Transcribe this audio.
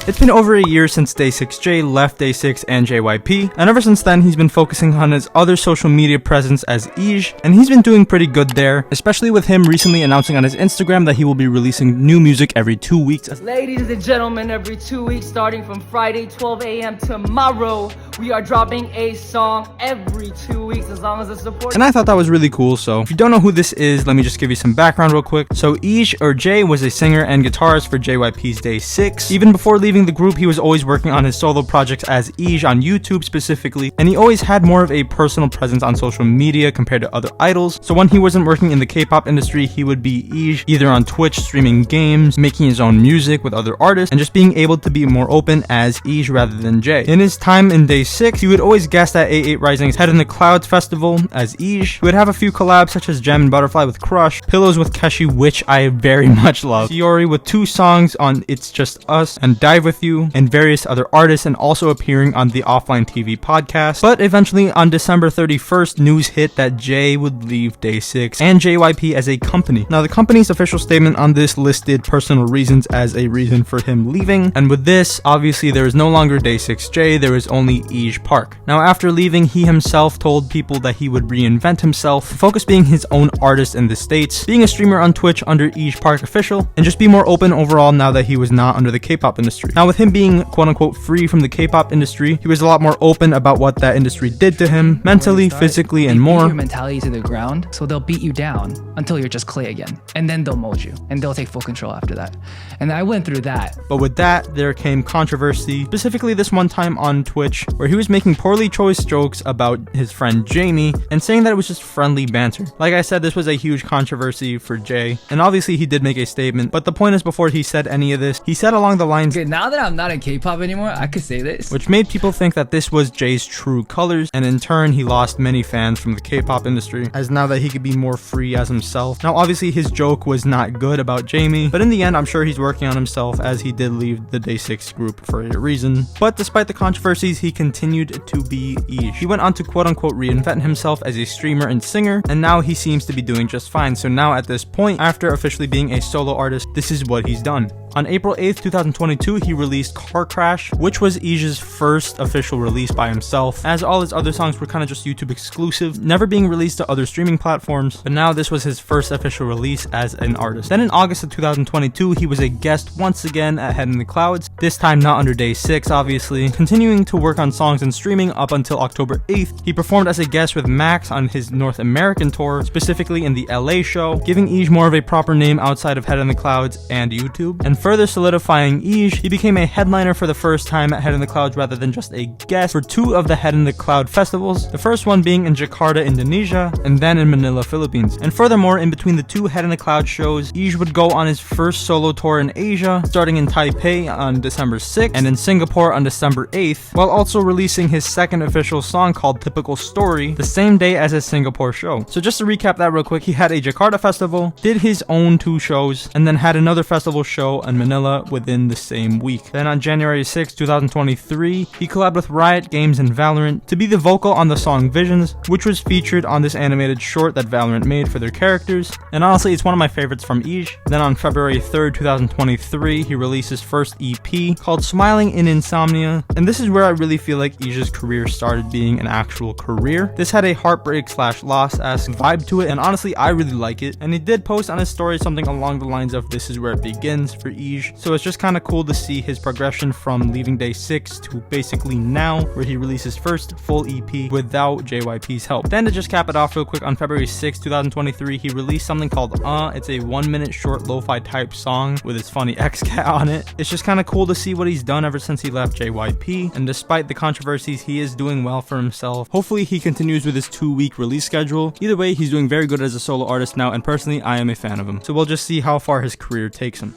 It's been over a year since Day6 Jae left Day6 and JYP, and ever since then he's been focusing on his other social media presence as EAJ, and he's been doing pretty good there, especially with him recently announcing on his Instagram that he will be releasing new music every 2 weeks. Ladies and gentlemen, every 2 weeks starting from Friday 12 a.m. tomorrow, we are dropping a song every 2 weeks as long as it's supported. And I thought that was really cool, so if you don't know who this is, let me just give you some background real quick. So EAJ, or Jae, was a singer and guitarist for JYP's Day6. Even before leaving the group, he was always working on his solo projects as EAJ on YouTube specifically, and he always had more of a personal presence on social media compared to other idols. So when he wasn't working in the K-pop industry, he would be EAJ either on Twitch streaming games, making his own music with other artists, and just being able to be more open as EAJ rather than Jae. In his time in Day6, he would always guest at A8 Rising's Head in the Clouds festival as EAJ. He would have a few collabs such as Gem and Butterfly with Crush, Pillows with Keshi, which I very much love, Fiori with 2 songs on It's Just Us and Dive With You, and various other artists, and also appearing on the Offline TV podcast. But eventually on December 31st, news hit that Jae would leave Day6 and JYP as a company. Now the company's official statement on this listed personal reasons as a reason for him leaving, and with this, obviously there is no longer Day6 Jae, there is only EAJ Park. Now after leaving, he himself told people that he would reinvent himself, focus being his own artist in the States, being a streamer on Twitch under EAJ Park Official, and just be more open overall now that he was not under the K-pop industry. Now with him being quote-unquote free from the K-pop industry, he was a lot more open about what that industry did to him, mentally, physically, and more. Your mentality to the ground, so they'll beat you down until you're just clay again, and then they'll mold you, and they'll take full control after that. And I went through that. But with that, there came controversy, specifically this one time on Twitch, where he was making poorly choice jokes about his friend Jamie, and saying that it was just friendly banter. Like I said, this was a huge controversy for Jae, and obviously he did make a statement, but the point is, before he said any of this, he said along the lines, okay, now that I'm not in K-pop anymore, I could say this, which made people think that this was Jae's true colors, and in turn he lost many fans from the K-pop industry, as now that he could be more free as himself. Now obviously his joke was not good about Jamie, but in the end I'm sure he's working on himself, as he did leave the Day6 group for a reason. But despite the controversies, he continued to be EAJ. He went on to quote-unquote reinvent himself as a streamer and singer, and now he seems to be doing just fine. So now at this point, after officially being a solo artist, this is what he's done. On April 8th, 2022, he released Car Crash, which was EAJ's first official release by himself, as all his other songs were kind of just YouTube exclusive, never being released to other streaming platforms, but now this was his first official release as an artist. Then in August of 2022, he was a guest once again at Head in the Clouds, this time not under Day6 obviously, continuing to work on songs and streaming up until October 8th. He performed as a guest with Max on his North American tour, specifically in the LA show, giving EAJ more of a proper name outside of Head in the Clouds and YouTube, and further solidifying EAJ, he became a headliner for the first time at Head in the Clouds rather than just a guest for 2 of the Head in the Cloud festivals, the first one being in Jakarta, Indonesia, and then in Manila, Philippines. And furthermore, in between the 2 Head in the Cloud shows, EAJ would go on his first solo tour in Asia, starting in Taipei on December 6th and in Singapore on December 8th, while also releasing his second official song called Typical Story the same day as his Singapore show. So just to recap that real quick, he had a Jakarta festival, did his own 2 shows, and then had another festival show in Manila within the same week. Then on January 6, 2023, he collabed with Riot Games and Valorant to be the vocal on the song Visions, which was featured on this animated short that Valorant made for their characters, and honestly it's one of my favorites from EAJ. Then on February 3rd, 2023, he released his first EP called Smiling in Insomnia, and this is where I really feel like EAJ's career started being an actual career. This had a heartbreak / loss-esque vibe to it, and honestly I really like it, and he did post on his story something along the lines of "This is where it begins" for EAJ. So it's just kind of cool to see his progression from leaving Day6 to basically now, where he released his first full EP without JYP's help. Then to just cap it off real quick, on February 6, 2023, he released something called It's a 1-minute short lo-fi type song with his funny X-Cat on it. It's just kind of cool to see what he's done ever since he left JYP, and despite the controversies, he is doing well for himself. Hopefully he continues with his 2-week release schedule. Either way, he's doing very good as a solo artist now, and personally I am a fan of him. So we'll just see how far his career takes him.